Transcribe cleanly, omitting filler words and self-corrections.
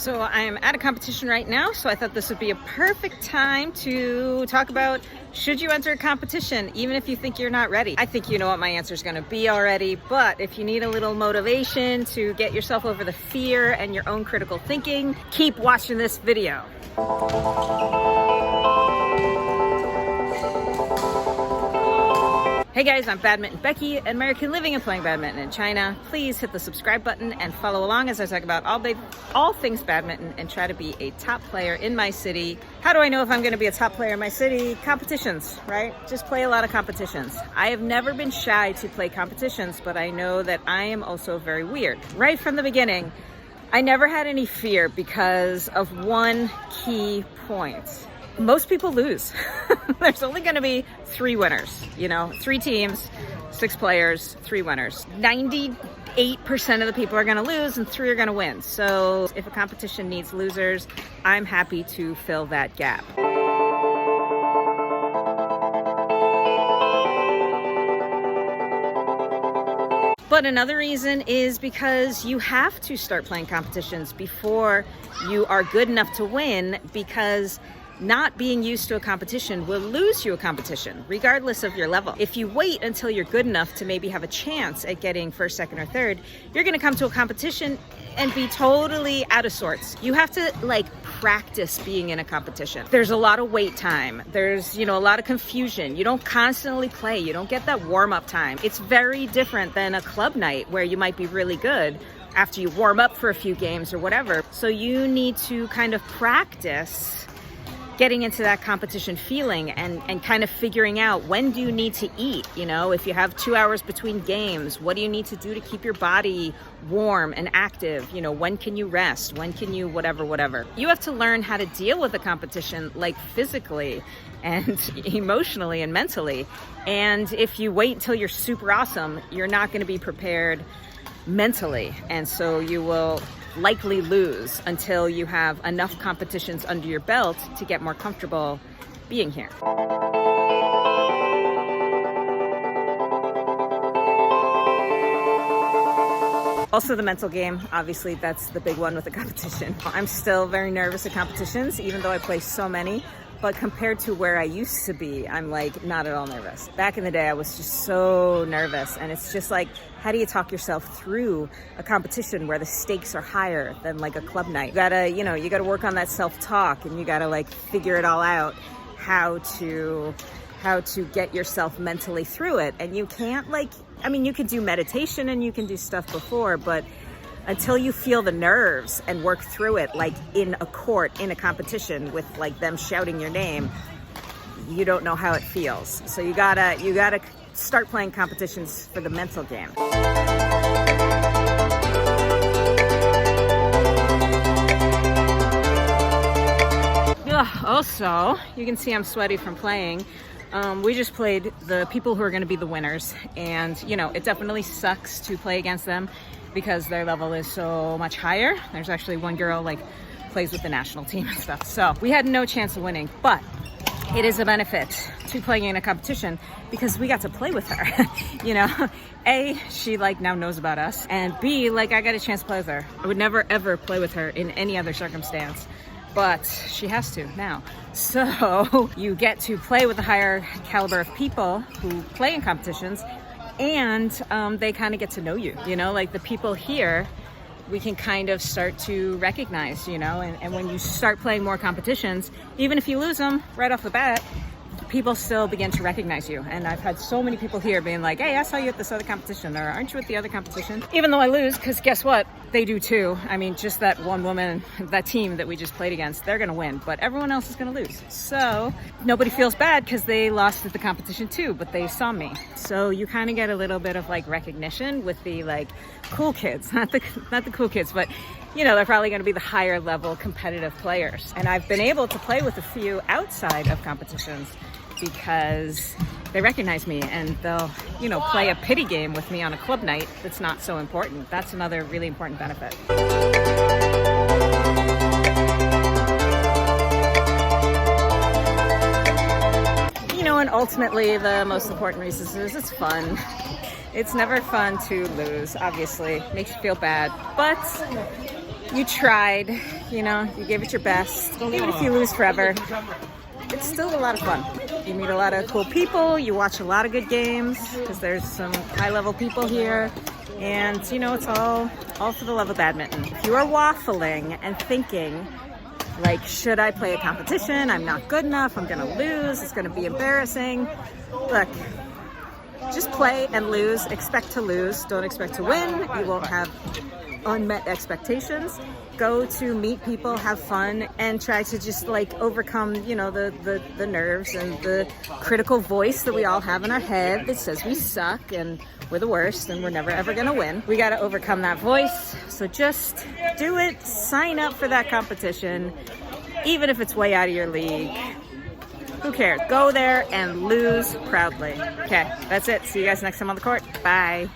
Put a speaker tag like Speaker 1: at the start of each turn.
Speaker 1: So I am at a competition right now, so I thought this would be a perfect time to talk about, should you enter a competition even if you think you're not ready? I think you know what my answer is going to be already, but if you need a little motivation to get yourself over the fear and your own critical thinking, keep watching this video. Hey guys, I'm Badminton Becky, American living and playing badminton in China. Please hit the subscribe button and follow along as I talk about all things badminton and try to be a top player in my city. How do I know if I'm going to be a top player in my city? Competitions, right? Just play a lot of competitions. I have never been shy to play competitions, but I know that I am also very weird. Right from the beginning, I never had any fear because of one key point. Most people lose. There's only going to be 3 winners, 3 teams, 6 players, 3 winners. 98% of the people are going to lose and 3 are going to win. So if a competition needs losers, I'm happy to fill that gap. But another reason is because you have to start playing competitions before you are good enough to win, because not being used to a competition will lose you a competition, regardless of your level. If you wait until you're good enough to maybe have a chance at getting first, second, or third, you're gonna come to a competition and be totally out of sorts. You have to practice being in a competition. There's a lot of wait time. There's, a lot of confusion. You don't constantly play. You don't get that warm-up time. It's very different than a club night where you might be really good after you warm up for a few games or whatever. So you need to kind of practice getting into that competition feeling and kind of figuring out, when do you need to eat? If you have 2 hours between games, what do you need to do to keep your body warm and active? When can you rest? When can you whatever? You have to learn how to deal with a competition, physically and emotionally and mentally. And if you wait until you're super awesome, you're not going to be prepared mentally. And so you will likely lose until you have enough competitions under your belt to get more comfortable being here. Also the mental game, obviously that's the big one with the competition. I'm still very nervous at competitions, even though I play so many. But compared to where I used to be, I'm not at all nervous. Back in the day, I was just so nervous. And it's just how do you talk yourself through a competition where the stakes are higher than a club night? You gotta work on that self-talk, and you gotta figure it all out, how to get yourself mentally through it. And you can't you can do meditation and you can do stuff before, but until you feel the nerves and work through it, in a court, in a competition with them shouting your name, you don't know how it feels. So you gotta start playing competitions for the mental game. Also, you can see I'm sweaty from playing. We just played the people who are going to be the winners, and it definitely sucks to play against them because their level is so much higher. There's actually one girl plays with the national team and stuff. So we had no chance of winning, but it is a benefit to playing in a competition because we got to play with her. A, she now knows about us, and B, I got a chance to play with her. I would never ever play with her in any other circumstance, but she has to now. So you get to play with a higher caliber of people who play in competitions, and they kind of get to know you, the people here, we can kind of start to recognize, and when you start playing more competitions, even if you lose them right off the bat, people still begin to recognize you. And I've had so many people here being like, hey, I saw you at this other competition, or aren't you at the other competition? Even though I lose, because guess what? They do too. I mean, just that one woman, that team that we just played against, they're going to win, but everyone else is going to lose. So nobody feels bad because they lost at the competition too, but they saw me. So you kind of get a little bit of recognition with the cool kids, not the cool kids, but they're probably going to be the higher level competitive players. And I've been able to play with a few outside of competitions because they recognize me, and they'll, play a pity game with me on a club night that's not so important. That's another really important benefit. And ultimately the most important reason is it's fun. It's never fun to lose, obviously. Makes you feel bad. But You tried, you know, you gave it your best. Even if you lose forever, it's still a lot of fun. You meet a lot of cool people, you watch a lot of good games, because there's some high-level people here. And, you know, it's all for the love of badminton. If you are waffling and thinking, like, should I play a competition? I'm not good enough, I'm gonna lose, it's gonna be embarrassing. Look, just play and lose, expect to lose, don't expect to win. You won't have unmet expectations. Go to meet people, have fun, and try to just like overcome, you know, the nerves and the critical voice that we all have in our head that says we suck and we're the worst and we're never ever gonna win. We gotta overcome that voice. So just do it, sign up for that competition, even if it's way out of your league. Who cares? Go there and lose proudly. Okay, that's it. See you guys next time on the court. Bye.